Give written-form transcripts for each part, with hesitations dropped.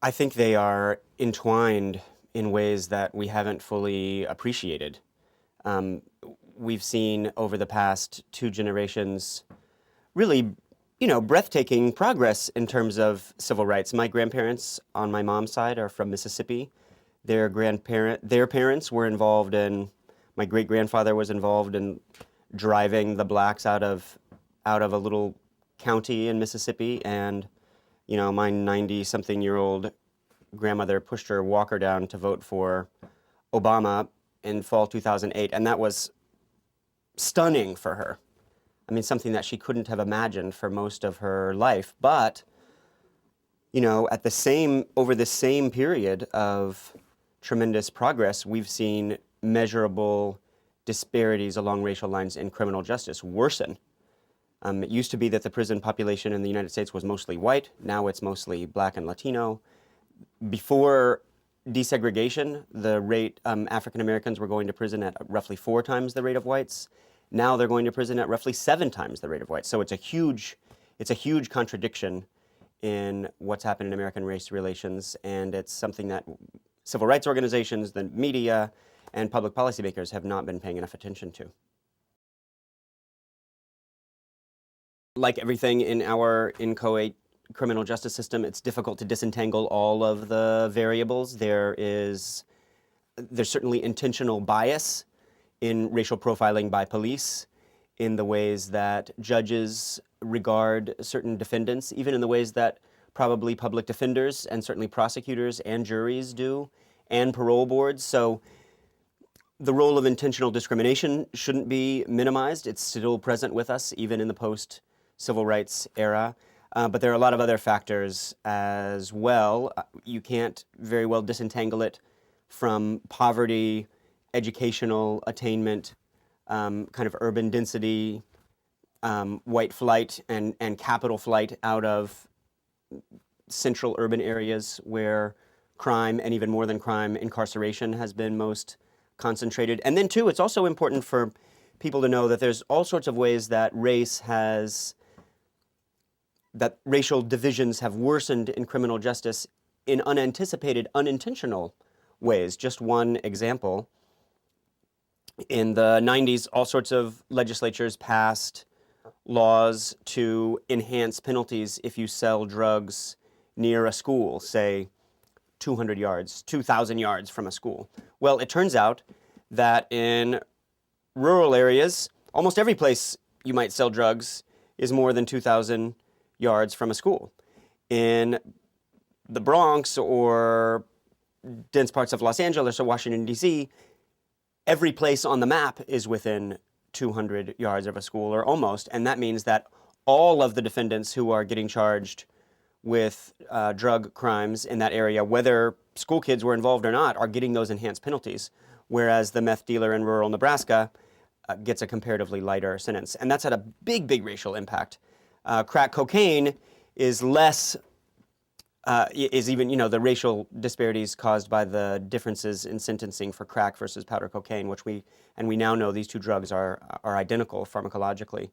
I think they are entwined in ways that we haven't fully appreciated. Um, we've seen over the past two generations really, breathtaking progress in terms of civil rights. My grandparents on my mom's side are from Mississippi. Their parents were involved in, my great grandfather was involved in driving the blacks out of a little county in Mississippi, and my 90-something-year-old grandmother pushed her walker down to vote for Obama in fall 2008, and that was stunning for her. I mean, something that she couldn't have imagined for most of her life. But, over the same period of tremendous progress, we've seen measurable disparities along racial lines in criminal justice worsen. It used to be that the prison population in the United States was mostly white. Now it's mostly black and Latino. Before desegregation, the rate African Americans were going to prison at roughly 4 times the rate of whites. Now they're going to prison at roughly 7 times the rate of whites. So it's a huge contradiction in what's happened in American race relations, and it's something that civil rights organizations, the media, and public policymakers have not been paying enough attention to. Like everything in our inchoate criminal justice system, it's difficult to disentangle all of the variables. There's certainly intentional bias in racial profiling by police, in the ways that judges regard certain defendants, even in the ways that probably public defenders and certainly prosecutors and juries do, and parole boards. So the role of intentional discrimination shouldn't be minimized. It's still present with us, even in the post-civil rights era. But there are a lot of other factors as well. You can't very well disentangle it from poverty, educational attainment, kind of urban density, white flight, and capital flight out of central urban areas where crime, and even more than crime, incarceration has been most concentrated. And then, too, it's also important for people to know that there's all sorts of ways that racial divisions have worsened in criminal justice in unanticipated, unintentional ways. Just one example. In the 90s, all sorts of legislatures passed laws to enhance penalties if you sell drugs near a school, say 200 yards, 2,000 yards from a school. Well, it turns out that in rural areas, almost every place you might sell drugs is more than 2,000 yards from a school. In the Bronx or dense parts of Los Angeles or Washington, D.C., every place on the map is within 200 yards of a school, or almost, and that means that all of the defendants who are getting charged with drug crimes in that area, whether school kids were involved or not, are getting those enhanced penalties, whereas the meth dealer in rural Nebraska gets a comparatively lighter sentence. And that's had a big, big racial impact. Crack cocaine is less, the racial disparities caused by the differences in sentencing for crack versus powder cocaine, which we now know these two drugs are identical pharmacologically.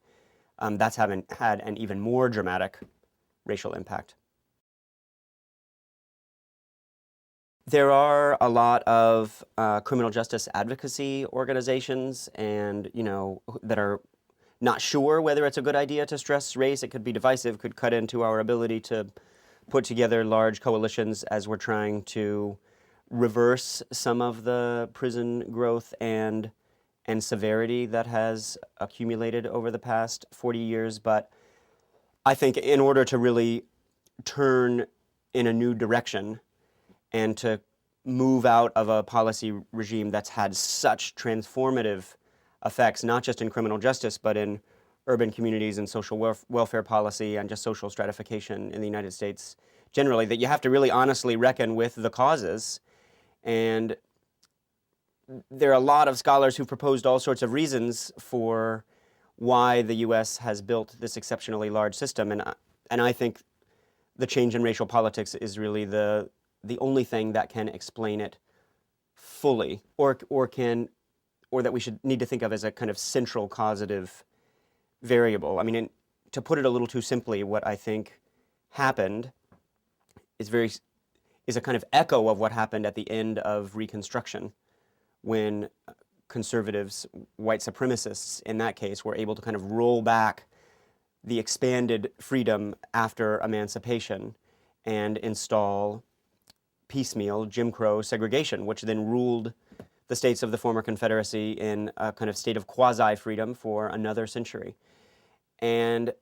That's had an even more dramatic racial impact. There are a lot of criminal justice advocacy organizations, and that are not sure whether it's a good idea to stress race. It could be divisive, could cut into our ability to put together large coalitions as we're trying to reverse some of the prison growth and severity that has accumulated over the past 40 years. But I think in order to really turn in a new direction and to move out of a policy regime that's had such transformative effects, not just in criminal justice, but in urban communities and social welfare policy and just social stratification in the United States generally, that you have to really honestly reckon with the causes. And there are a lot of scholars who've proposed all sorts of reasons for why the U.S. has built this exceptionally large system. And I think the change in racial politics is really the only thing that can explain it fully, or that we should need to think of as a kind of central causative variable. I mean, to put it a little too simply, what I think happened is is a kind of echo of what happened at the end of Reconstruction, when conservatives, white supremacists in that case, were able to kind of roll back the expanded freedom after emancipation and install piecemeal Jim Crow segregation, which then ruled the states of the former Confederacy in a kind of state of quasi-freedom for another century. And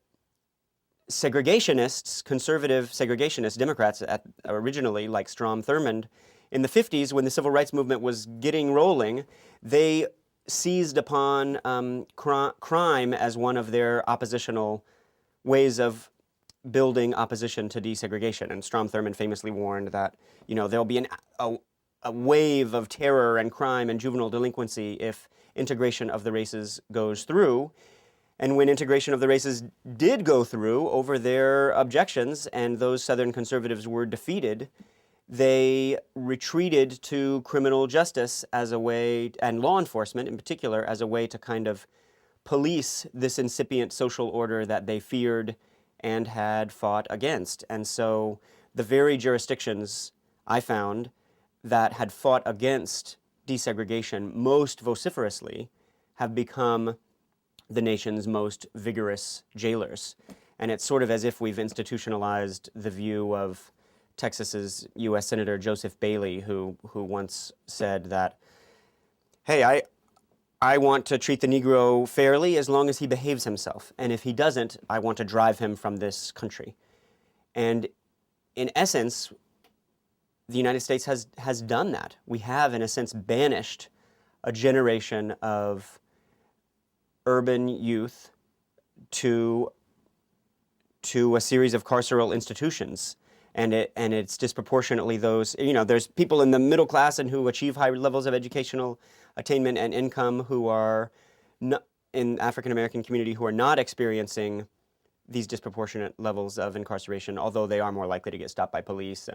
segregationists, conservative segregationists, Democrats originally, like Strom Thurmond, in the 50s, when the civil rights movement was getting rolling, they seized upon crime as one of their oppositional ways of building opposition to desegregation. And Strom Thurmond famously warned that, there'll be a wave of terror and crime and juvenile delinquency if integration of the races goes through. And when integration of the races did go through over their objections, and those Southern conservatives were defeated, they retreated to criminal justice as a way, and law enforcement in particular, as a way to kind of police this incipient social order that they feared and had fought against. And so the very jurisdictions I found that had fought against desegregation most vociferously have become the nation's most vigorous jailers. And it's sort of as if we've institutionalized the view of Texas's U.S. Senator Joseph Bailey, who once said that, hey, I want to treat the Negro fairly as long as he behaves himself. And if he doesn't, I want to drive him from this country. And in essence, the United States has done that. We have, in a sense, banished a generation of urban youth to a series of carceral institutions. And it's disproportionately those, there's people in the middle class and who achieve high levels of educational attainment and income who are not, in African American community, who are not experiencing these disproportionate levels of incarceration, although they are more likely to get stopped by police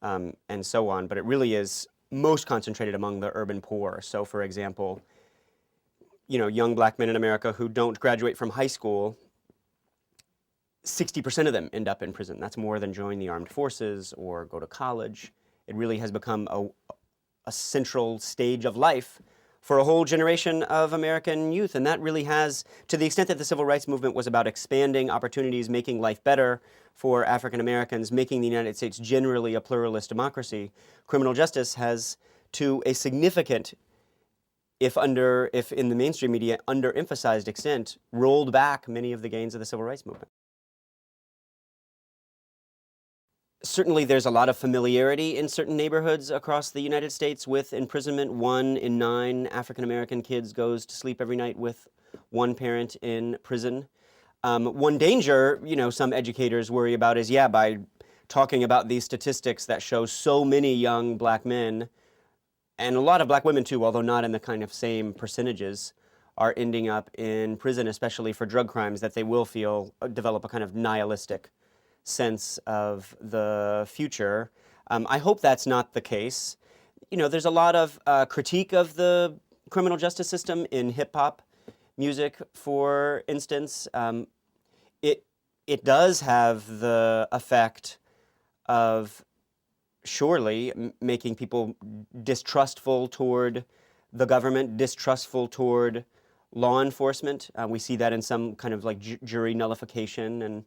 and so on. But it really is most concentrated among the urban poor. So, for example, young black men in America who don't graduate from high school, 60% of them end up in prison. That's more than join the armed forces or go to college. It really has become a central stage of life for a whole generation of American youth. And that really has, to the extent that the civil rights movement was about expanding opportunities, making life better for African Americans, making the United States generally a pluralist democracy, criminal justice has, to a significant, if in the mainstream media, underemphasized extent, rolled back many of the gains of the civil rights movement. Certainly there's a lot of familiarity in certain neighborhoods across the United States with imprisonment. 1 in 9 African American kids goes to sleep every night with one parent in prison. One danger, some educators worry about is, by talking about these statistics that show so many young black men, and a lot of black women too, although not in the kind of same percentages, are ending up in prison, especially for drug crimes, that they will develop a kind of nihilistic sense of the future. I hope that's not the case. There's a lot of critique of the criminal justice system in hip-hop music, for instance. It does have the effect of surely making people distrustful toward the government, distrustful toward law enforcement. We see that in some kind of like jury nullification and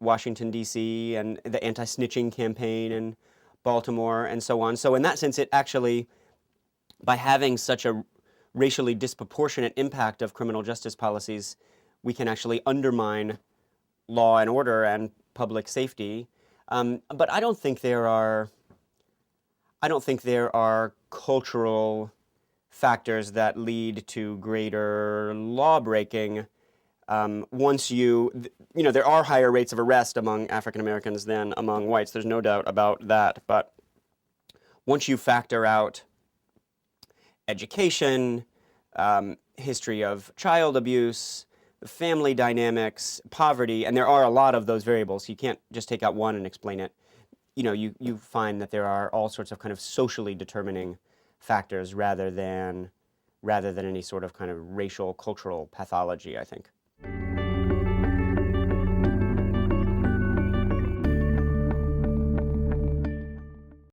Washington, D.C., and the anti-snitching campaign in Baltimore, and so on. So in that sense, it actually, by having such a racially disproportionate impact of criminal justice policies, we can actually undermine law and order and public safety. But I don't think there are cultural factors that lead to greater law breaking. There are higher rates of arrest among African Americans than among whites. There's no doubt about that. But once you factor out education, history of child abuse, family dynamics, poverty, and there are a lot of those variables. You can't just take out one and explain it. You find that there are all sorts of kind of socially determining factors rather than any sort of kind of racial, cultural pathology, I think.